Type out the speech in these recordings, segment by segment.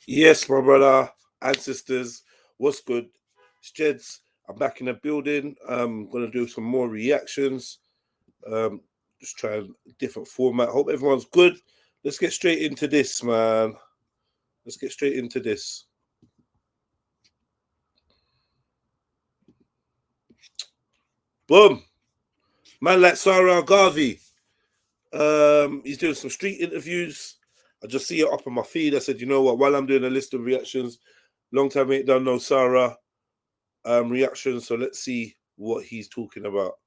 Yes, my brother and sisters, what's good? It's Jeds. I'm back in the building. I'm gonna do some more reactions. Um, just try a different format. Hope everyone's good. Let's get straight into this, man. Let's get straight into this. Boom. Man like Sara Garvey. He's doing some street interviews. I just see it up on my feed. I said, you know what? While I'm doing a list of reactions, long time ain't done no Sara reactions. So let's see what he's talking about.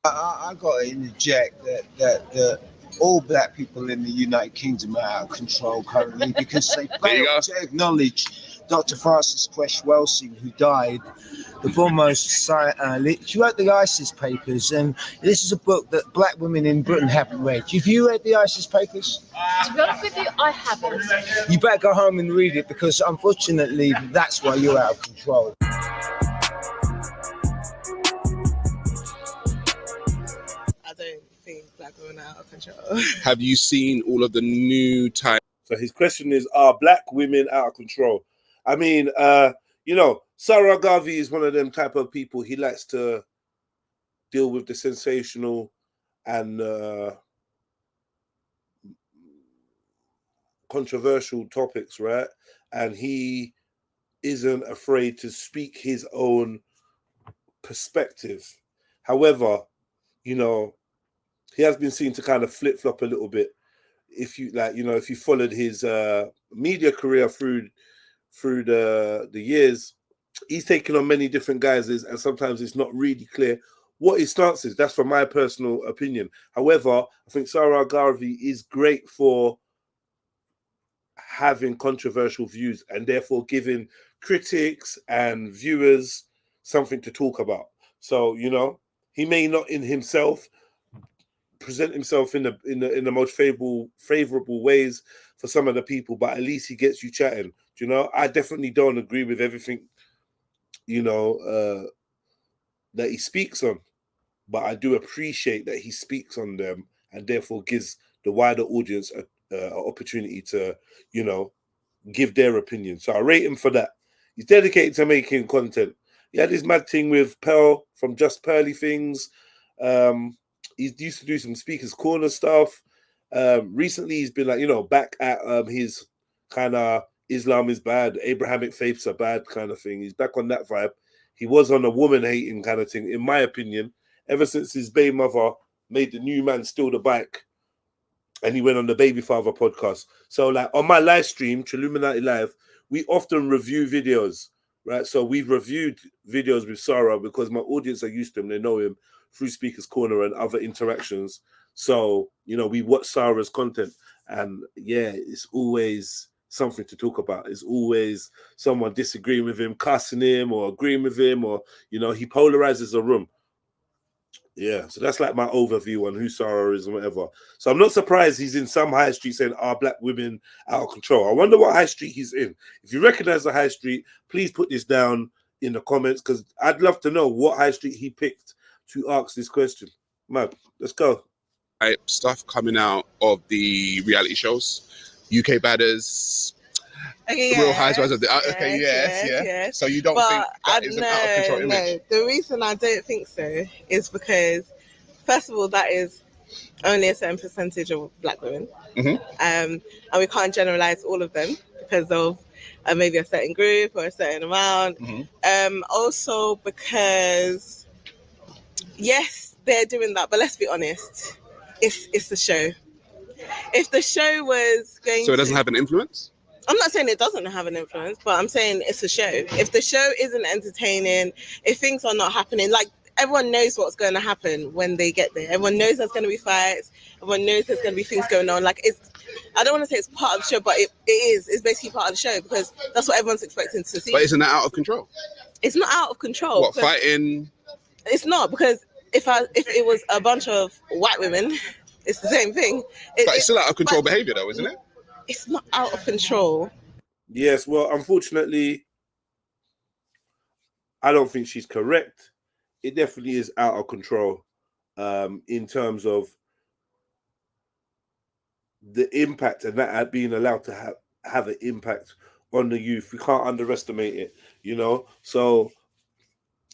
I got to interject that all black people in the United Kingdom are out of control currently because they failed to acknowledge Dr. Francis Cress-Welsing, who died, the foremost she wrote the ISIS papers, and this is a book that black women in Britain haven't read. Have you read the ISIS papers? To be honest with you, I haven't. You better go home and read it because, unfortunately, that's why you're out of control. I don't think black women are out of control. Have you seen all of the new type? So his question is, are black women out of control? I mean, Sara Garvey is one of them type of people. He likes to deal with the sensational and controversial topics, right? And he isn't afraid to speak his own perspective. However, he has been seen to kind of flip-flop a little bit. If you followed his media career through the years, he's taken on many different guises, and sometimes it's not really clear what his stance is. That's from my personal opinion. However, I think Sara Garvey is great for having controversial views and therefore giving critics and viewers something to talk about. So, he may not in himself present himself in the most favorable ways for some of the people, but at least he gets you chatting. I definitely don't agree with everything that he speaks on, but I do appreciate that he speaks on them and therefore gives the wider audience an opportunity to give their opinion. So I rate him for that. He's dedicated to making content. He had his mad thing with Pearl from Just Pearly Things. He used to do some Speaker's Corner stuff. Recently, he's been back at his kind of Islam is bad, Abrahamic faiths are bad kind of thing. He's back on that vibe. He was on a woman hating kind of thing, in my opinion, ever since his baby mother made the new man steal the bike, and he went on the Baby Father podcast. So, on my live stream, Chilluminati Live, we often review videos, right? So we've reviewed videos with Sara because my audience are used to him. They know him through Speaker's Corner and other interactions. So, we watch Sara's content, and yeah, it's always something to talk about. It's always someone disagreeing with him, cussing him, or agreeing with him, or, he polarizes a room. Yeah, so that's like my overview on who Sara is and whatever. So I'm not surprised he's in some high street saying, are black women out of control? I wonder what high street he's in. If you recognize the high street, please put this down in the comments, because I'd love to know what high street he picked to ask this question. Man, let's go. Stuff coming out of the reality shows, UK Badders, Real Housewives of the. Yes. So you don't think that isn't out of control image? No, the reason I don't think so is because, first of all, that is only a certain percentage of black women, and we can't generalize all of them because of maybe a certain group or a certain amount. Also because, yes, they're doing that, but let's be honest, it's the show. If the show was going So it doesn't have an influence? I'm not saying it doesn't have an influence, but I'm saying it's a show. If the show isn't entertaining, if things are not happening, everyone knows what's going to happen when they get there. Everyone knows there's going to be fights. Everyone knows there's going to be things going on. I don't want to say it's part of the show, but it is. It's basically part of the show because that's what everyone's expecting to see. But isn't that out of control? It's not out of control. What, fighting? It's not, because if it was a bunch of white women, it's the same thing. But it's still out of control behavior, though, isn't it? It's not out of control. Yes, well, unfortunately, I don't think she's correct. It definitely is out of control in terms of the impact and that being allowed to have an impact on the youth. We can't underestimate it, you know. So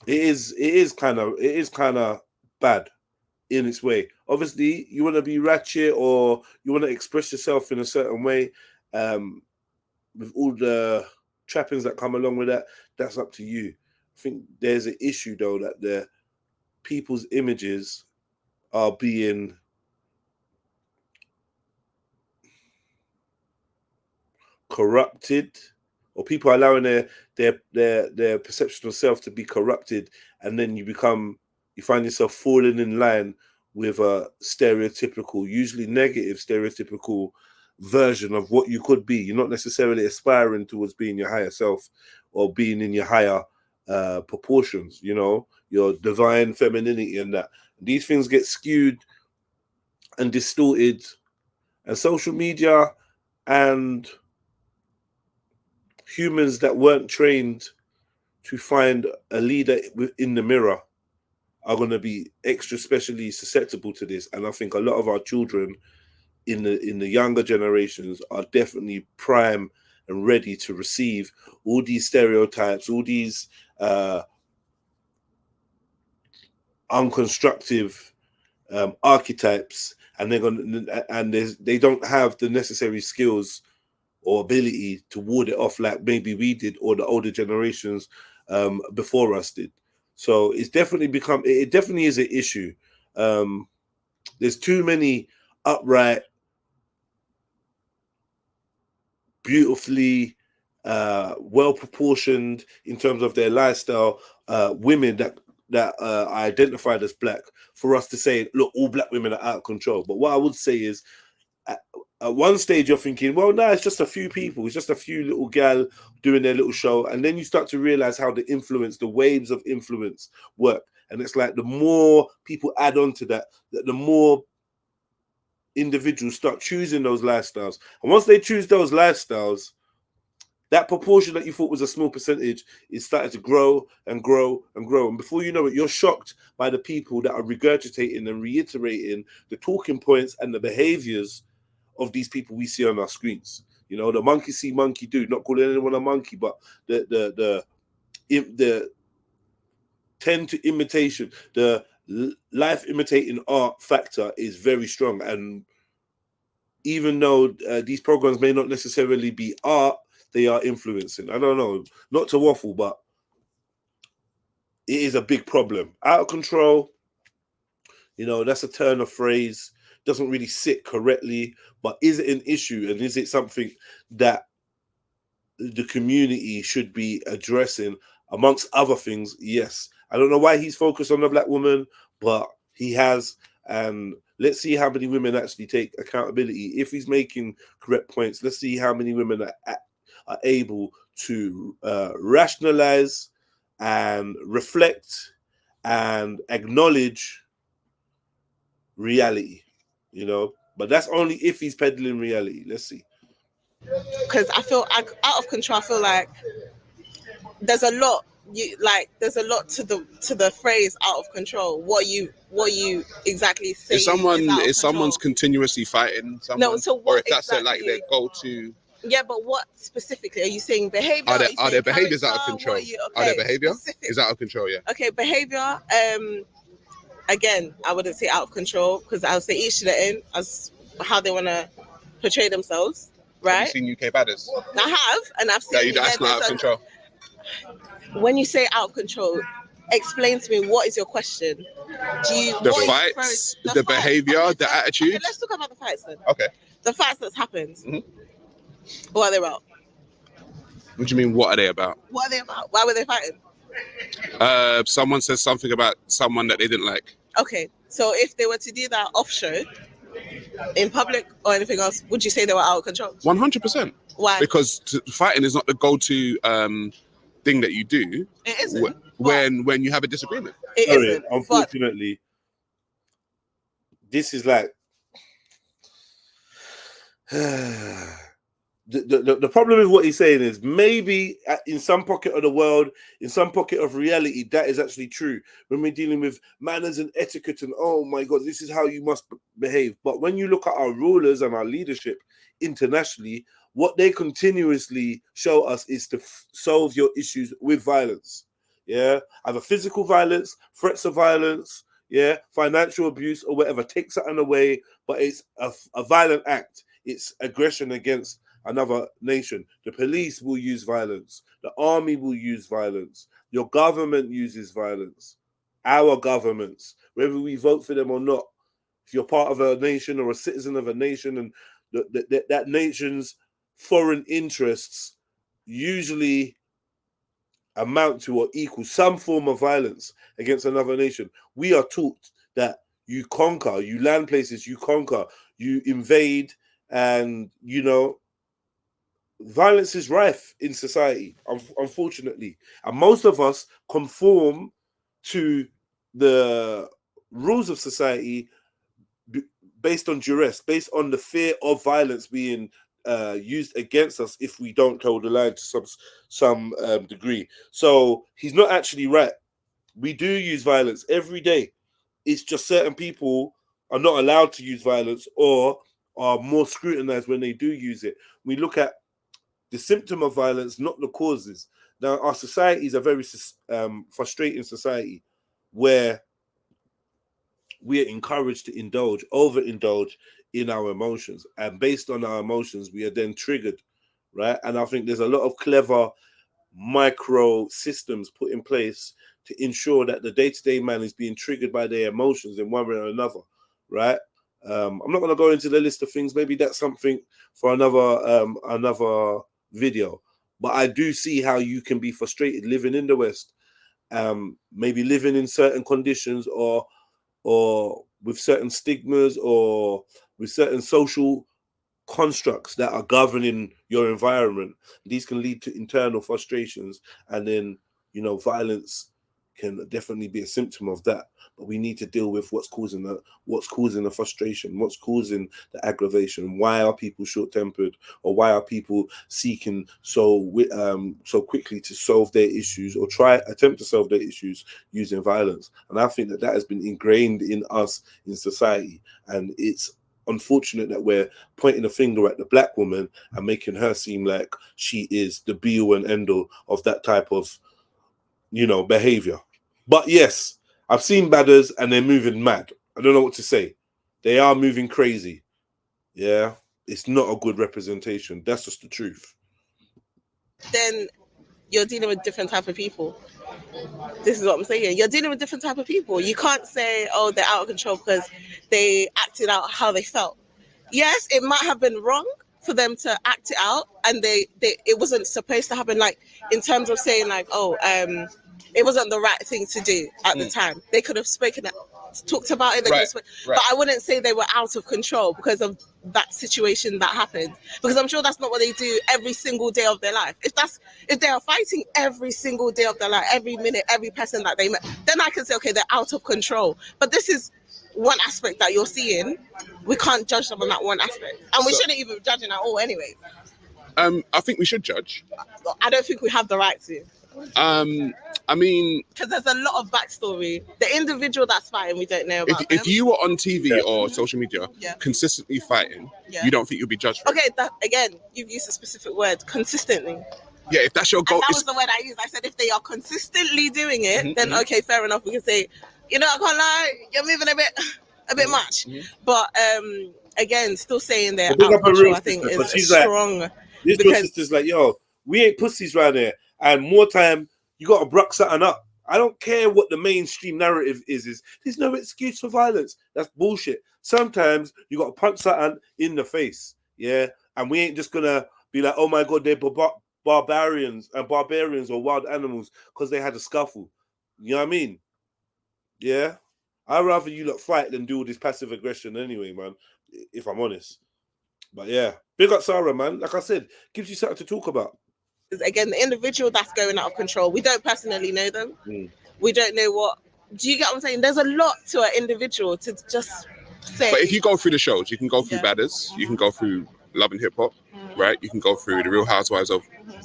it is kind of bad in its way. Obviously, you want to be ratchet or you want to express yourself in a certain way, with all the trappings that come along with that. That's up to you. I think there's an issue though that the people's images are being corrupted, or people are allowing their perception of self to be corrupted, and then you find yourself falling in line with a stereotypical, usually negative stereotypical version of what you could be. You're not necessarily aspiring towards being your higher self or being in your higher proportions, you know, your divine femininity, and that these things get skewed and distorted, and social media and humans that weren't trained to find a leader in the mirror are going to be extra specially susceptible to this. And I think a lot of our children in the younger generations are definitely prime and ready to receive all these stereotypes, all these unconstructive archetypes, and they don't have the necessary skills or ability to ward it off like maybe we did or the older generations before us did. So it definitely is an issue. There's too many upright, beautifully well proportioned in terms of their lifestyle women that are identified as black for us to say, look, all black women are out of control. But what I would say is, at one stage you're thinking, well, no, it's just a few people, it's just a few little gal doing their little show, and then you start to realize how the waves of influence work. And it's like the more people add on to that, the more individuals start choosing those lifestyles. And once they choose those lifestyles, that proportion that you thought was a small percentage is starting to grow and grow and grow. And before you know it, you're shocked by the people that are regurgitating and reiterating the talking points and the behaviors of these people we see on our screens. You know, the monkey see, monkey do. Not calling anyone a monkey, but the tend to imitation, the life imitating art factor is very strong. And even though these programs may not necessarily be art, they are influencing. I don't know, not to waffle, but it is a big problem. Out of control, you know, that's a turn of phrase. Doesn't really sit correctly, but is it an issue, and is it something that the community should be addressing amongst other things? Yes. I don't know why he's focused on the black woman, but he has, and let's see how many women actually take accountability. If he's making correct points, let's see how many women are able to rationalize and reflect and acknowledge reality, you know. But that's only if he's peddling reality. Let's see. Because I feel out of control. I feel like there's a lot. There's a lot to the phrase "out of control." What you exactly say? Is someone's continuously fighting someone? No, so what? Or if that's exactly? their go-to. Yeah, but what specifically are you saying? Behavior? Are their behaviors out of control? Are their behavior is out of control? Yeah. Okay, behavior. Again, I wouldn't say out of control, because I would say each to their own as how they want to portray themselves. Right? Have you seen UK Badders? I have, and I've seen. That's not out of control. When you say out of control, explain to me, what is your question? The fights, the behavior, the attitude? Okay, let's talk about the fights then. Okay. The fights that's happened. Mm-hmm. What are they about? What do you mean, what are they about? What are they about? Why were they fighting? Someone says something about someone that they didn't like. Okay, so if they were to do that off show, in public or anything else, would you say they were out of control? 100%. Why? Because fighting is not the go-to thing that you do. It isn't. When you have a disagreement. It isn't. Unfortunately, this is like the problem with what he's saying is maybe in some pocket of the world, in some pocket of reality, that is actually true. When we're dealing with manners and etiquette and, oh my God, this is how you must behave. But when you look at our rulers and our leadership internationally, what they continuously show us is to solve your issues with violence. Yeah, either physical violence, threats of violence, yeah, financial abuse or whatever. Take something away, but it's a violent act. It's aggression against another nation. The police will use violence. The army will use violence. Your government uses violence. Our governments, whether we vote for them or not, if you're part of a nation or a citizen of a nation, and that nation's foreign interests usually amount to or equal some form of violence against another nation. We are taught that you conquer, you land places, you conquer, you invade, and violence is rife in society, unfortunately. And most of us conform to the rules of society based on duress, based on the fear of violence being used against us if we don't toe the line to some degree. So he's not actually right. We do use violence every day. It's just certain people are not allowed to use violence or are more scrutinized when they do use it. We look at the symptom of violence, not the causes. Now, our society is a very frustrating society where we are encouraged to overindulge in our emotions. And based on our emotions, we are then triggered, right? And I think there's a lot of clever micro systems put in place to ensure that the day-to-day man is being triggered by their emotions in one way or another, right? I'm not going to go into the list of things. Maybe that's something for another video. But I do see how you can be frustrated living in the West, maybe living in certain conditions or with certain stigmas or with certain social constructs that are governing your environment. These can lead to internal frustrations, and then violence can definitely be a symptom of that. But we need to deal with what's causing the frustration, what's causing the aggravation. Why are people short-tempered, or why are people seeking so quickly to solve their issues or attempt to solve their issues using violence? And I think that has been ingrained in us in society, and it's unfortunate that we're pointing a finger at the black woman and making her seem like she is the be-all and end-all of that type of behavior. But yes, I've seen badders and they're moving mad. I don't know what to say. They are moving crazy. Yeah, it's not a good representation. That's just the truth. Then you're dealing with different type of people. This is what I'm saying. You're dealing with different type of people. You can't say, oh, they're out of control because they acted out how they felt. Yes, it might have been wrong for them to act it out, and it wasn't supposed to happen. Like in terms of saying like, oh, it wasn't the right thing to do at the time. They could have talked about it. Right. But I wouldn't say they were out of control because of that situation that happened. Because I'm sure that's not what they do every single day of their life. If they are fighting every single day of their life, every minute, every person that they met, then I can say, okay, they're out of control. But this is one aspect that you're seeing. We can't judge them on that one aspect, and we shouldn't even judge it at all anyway. I think we should judge. I don't think we have the right to. I mean, because there's a lot of backstory. The individual that's fighting, we don't know about. If you were on TV or social media consistently fighting, you don't think you'll be judged? Okay, again, you've used a specific word, consistently. Yeah, if that's your goal. And that was the word I used. I said if they are consistently doing it, then okay, fair enough. We can say, I can't lie, you're moving a bit much. But again, still saying they're out of control, I think is strong. Like, this sister's like, yo, we ain't pussies right there. And more time, you got to bruck something up. I don't care what the mainstream narrative is there's no excuse for violence. That's bullshit. Sometimes you got to punch something in the face. Yeah. And we ain't just going to be like, oh my God, they're barbarians or wild animals because they had a scuffle. You know what I mean? Yeah. I'd rather you lot fight than do all this passive aggression anyway, man, if I'm honest. But yeah, big up Sarah, man. Like I said, gives you something to talk about. Again, the individual that's going out of control, we don't personally know them. We don't know what. Do you get what I'm saying? There's a lot to an individual to just say. But if you go through the shows, you can go through Badders, you can go through Love and Hip Hop, right? You can go through the Real Housewives of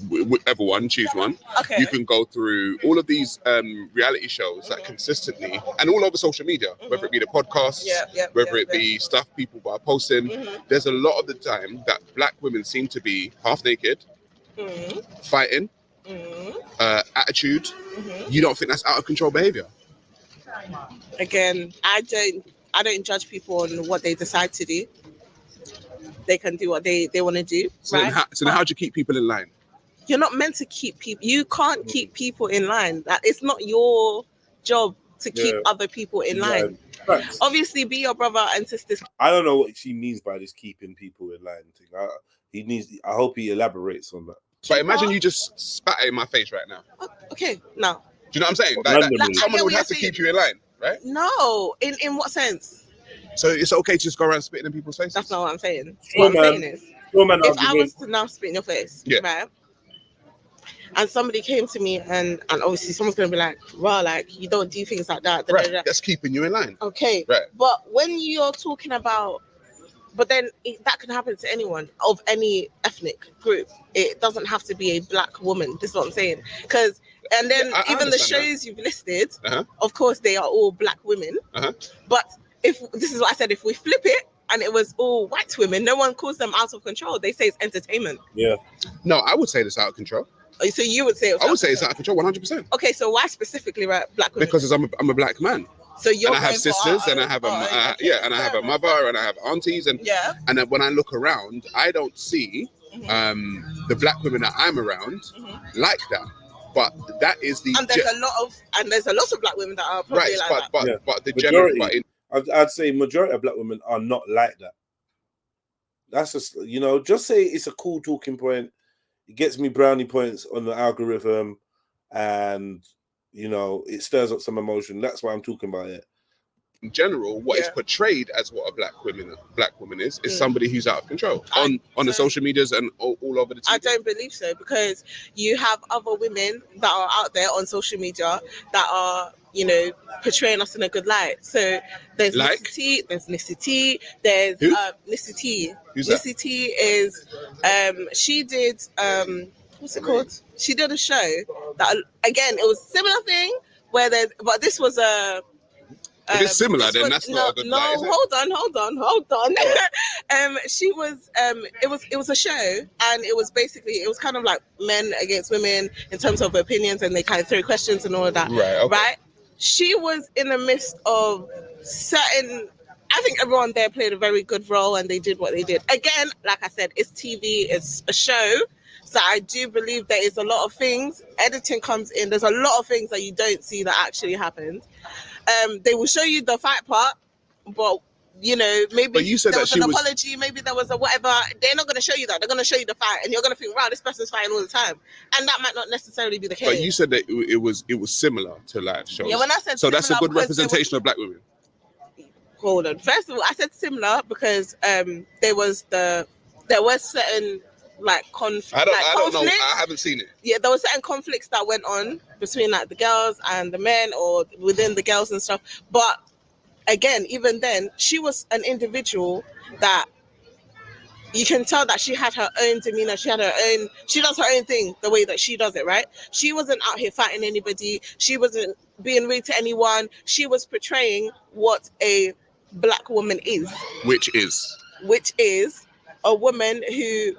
whichever one, choose one. Okay. You can go through all of these reality shows that consistently, and all over social media, whether it be the podcasts, whether it be stuff people are posting. There's a lot of the time that black women seem to be half naked, fighting, attitude. You don't think that's out of control behavior? Again, I don't judge people on what they decide to do. They can do what they want to do. So right? Then how do you keep people in line? You're not meant to keep people. You can't keep people in line. That it's not your job to keep other people in line. Right. Obviously, be your brother and sisters. I don't know what she means by this keeping people in line thing. I hope he elaborates on that. But imagine you just spat it in my face right now. Oh, okay, now. Do you know what I'm saying? Someone would have to keep you in line, right? No, in what sense? So it's okay to just go around spitting in people's faces? That's not what I'm saying. Sure, what I'm saying is, if I was to now spit in your face, right? And somebody came to me and obviously someone's going to be like, well, like, you don't do things like that. Right, that's keeping you in line. Okay. Right. But when you're talking about, but then that can happen to anyone of any ethnic group. It doesn't have to be a black woman. This is what I'm saying. Because, and then even the shows you've listed, of course, they are all black women. But if, this is what I said, if we flip it, and it was all white women, no one calls them out of control. They say it's entertainment. Yeah. No, I would say it's out of control. So you would say I would say it's out of control, 100%. Okay, so why specifically black women? Because I'm a black man. So you're and I have sisters, and I have and I have a mother, and I have aunties, and then when I look around, I don't see the black women that I'm around like that. But that is the and there's a lot of black women that are probably like that. But the majority, I'd say majority of black women are not like that. That's just, just say it's a cool talking point. It gets me brownie points on the algorithm, and it stirs up some emotion. That's why I'm talking about it. In general, what is portrayed as what a black woman is somebody who's out of control on the social medias and all over the TV. I don't believe so, because you have other women that are out there on social media that are, portraying us in a good light. So there's Nicity, there's Nicity. Who's that? Nicity is she did what's it called? She did a show that, again, it was a similar thing but this was a if it's similar, then that's not a good light, is it? Hold on. She was it was a show, and it was kind of like men against women in terms of opinions, and they kind of throw questions and all of that. Right. Okay. Right? She was in the midst of certain, I think everyone there played a very good role, and they did what they did. Again, like I said, it's TV, it's a show. So I do believe there is a lot of things, editing comes in, there's a lot of things that you don't see that actually happened. They will show you the fight part, but maybe but you said there that was an apology, maybe there was a whatever. They're not going to show you that. They're going to show you the fight, and you're going to think, wow, this person's fighting all the time, and that might not necessarily be the case. But you said that it was similar to live shows. Yeah, when I said so, that's a good representation of black women. Hold on. First of all, I said similar because there was certain conflict. I don't know. I haven't seen it. Yeah, there were certain conflicts that went on between the girls and the men, or within the girls and stuff. But again, even then, she was an individual that you can tell that she had her own demeanor. She does her own thing the way that she does it, right? She wasn't out here fighting anybody. She wasn't being rude to anyone. She was portraying what a black woman is. Which is a woman who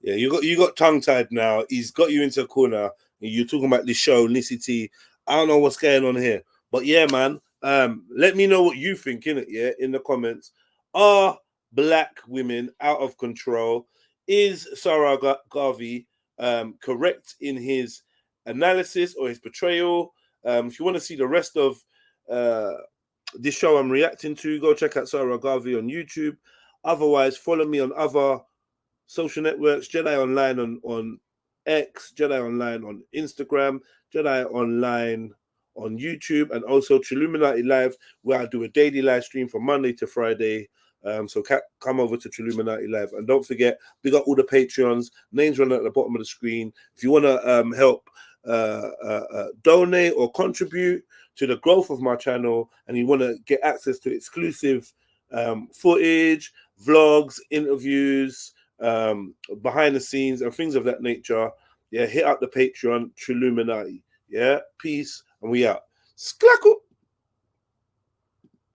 you got tongue tied now. He's got you into a corner. You're talking about this show, Nicity. I don't know what's going on here, but yeah, man. Let me know what you think, innit? Yeah, in the comments. Are black women out of control? Is Sara Garvey correct in his analysis or his portrayal? If you want to see the rest of this show I'm reacting to, go check out Sara Garvey on YouTube. Otherwise, follow me on other social networks, Jedi Online on X, Jedi Online on Instagram, Jedi Online on YouTube, and also Chilluminati Live, where I do a daily live stream from Monday to Friday. So come over to Chilluminati Live. And don't forget, we got all the Patreons. Names run at the bottom of the screen. If you want to help donate or contribute to the growth of my channel, and you want to get access to exclusive footage, vlogs, interviews, behind the scenes, and things of that nature, yeah, hit up the Patreon, Triluminati. Yeah, peace, and we out. Sklackle.